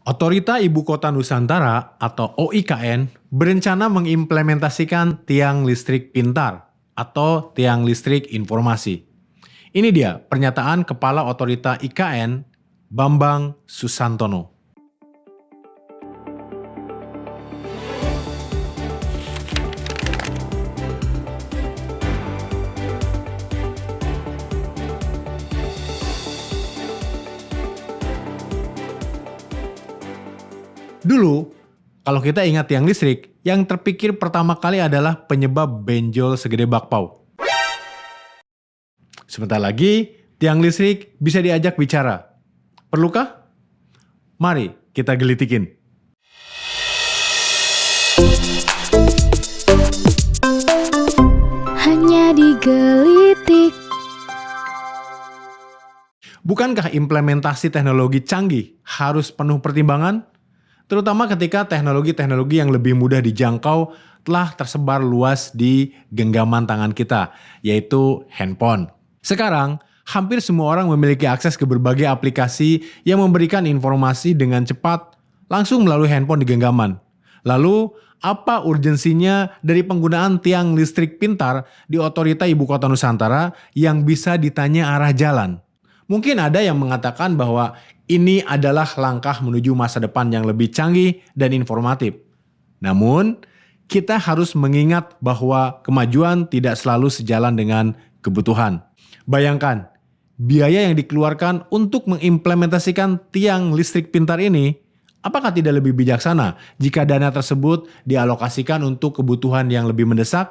Otorita Ibu Kota Nusantara atau OIKN berencana mengimplementasikan tiang listrik pintar atau tiang listrik informasi. Ini dia pernyataan Kepala Otorita IKN, Bambang Susantono. Dulu, kalau kita ingat tiang listrik, yang terpikir pertama kali adalah penyebab benjol segede bakpao. Sebentar lagi, tiang listrik bisa diajak bicara. Perlukah? Mari kita gelitikin. Hanya digelitik. Bukankah implementasi teknologi canggih harus penuh pertimbangan? Terutama ketika teknologi-teknologi yang lebih mudah dijangkau telah tersebar luas di genggaman tangan kita, yaitu handphone. Sekarang, hampir semua orang memiliki akses ke berbagai aplikasi yang memberikan informasi dengan cepat langsung melalui handphone di genggaman. Lalu, apa urgensinya dari penggunaan tiang listrik pintar di Otorita Ibu Kota Nusantara yang bisa ditanya arah jalan? Mungkin ada yang mengatakan bahwa ini adalah langkah menuju masa depan yang lebih canggih dan informatif. Namun, kita harus mengingat bahwa kemajuan tidak selalu sejalan dengan kebutuhan. Bayangkan, biaya yang dikeluarkan untuk mengimplementasikan tiang listrik pintar ini, apakah tidak lebih bijaksana jika dana tersebut dialokasikan untuk kebutuhan yang lebih mendesak?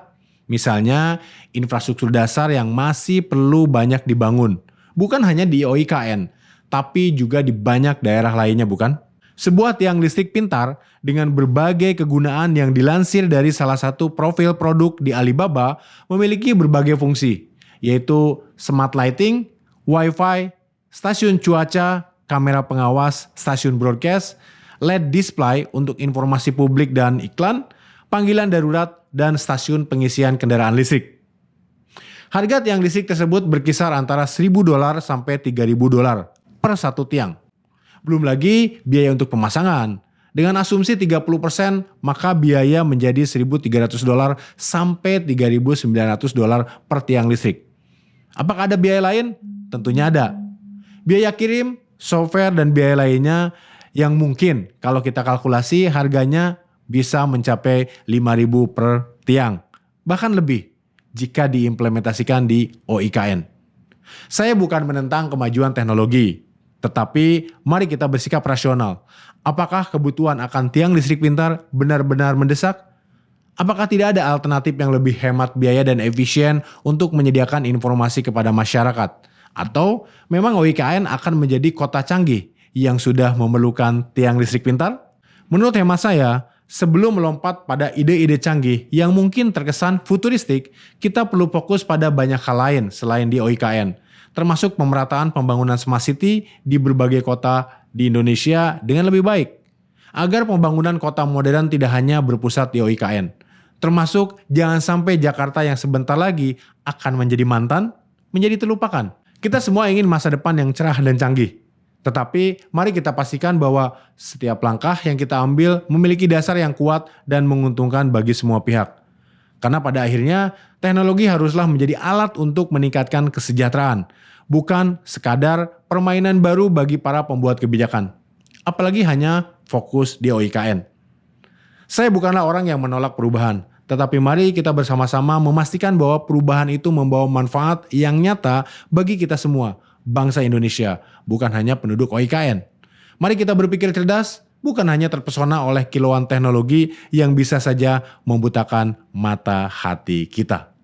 Misalnya, infrastruktur dasar yang masih perlu banyak dibangun. Bukan hanya di OIKN, tapi juga di banyak daerah lainnya, bukan? Sebuah tiang listrik pintar dengan berbagai kegunaan yang dilansir dari salah satu profil produk di Alibaba memiliki berbagai fungsi, yaitu smart lighting, wifi, stasiun cuaca, kamera pengawas, stasiun broadcast, LED display untuk informasi publik dan iklan, panggilan darurat, dan stasiun pengisian kendaraan listrik. Harga tiang listrik tersebut berkisar antara $1.000 sampai $3.000 per satu tiang. Belum lagi biaya untuk pemasangan. Dengan asumsi 30%, maka biaya menjadi $1.300 sampai $3.900 per tiang listrik. Apakah ada biaya lain? Tentunya ada. Biaya kirim, software, dan biaya lainnya yang mungkin kalau kita kalkulasi harganya bisa mencapai $5.000 per tiang. Bahkan lebih jika diimplementasikan di OIKN. Saya bukan menentang kemajuan teknologi, tetapi mari kita bersikap rasional. Apakah kebutuhan akan tiang listrik pintar benar-benar mendesak? Apakah tidak ada alternatif yang lebih hemat biaya dan efisien untuk menyediakan informasi kepada masyarakat? Atau memang OIKN akan menjadi kota canggih yang sudah memerlukan tiang listrik pintar? Menurut hemat saya, sebelum melompat pada ide-ide canggih yang mungkin terkesan futuristik, kita perlu fokus pada banyak hal lain selain di OIKN, termasuk pemerataan pembangunan smart city di berbagai kota di Indonesia dengan lebih baik, agar pembangunan kota modern tidak hanya berpusat di OIKN. Termasuk jangan sampai Jakarta yang sebentar lagi akan menjadi mantan, menjadi terlupakan. Kita semua ingin masa depan yang cerah dan canggih. Tetapi mari kita pastikan bahwa setiap langkah yang kita ambil memiliki dasar yang kuat dan menguntungkan bagi semua pihak. Karena pada akhirnya teknologi haruslah menjadi alat untuk meningkatkan kesejahteraan, bukan sekadar permainan baru bagi para pembuat kebijakan. Apalagi hanya fokus di OIKN. Saya bukanlah orang yang menolak perubahan, tetapi mari kita bersama-sama memastikan bahwa perubahan itu membawa manfaat yang nyata bagi kita semua, bangsa Indonesia, bukan hanya penduduk OIKN. Mari kita berpikir cerdas, bukan hanya terpesona oleh kilauan teknologi yang bisa saja membutakan mata hati kita.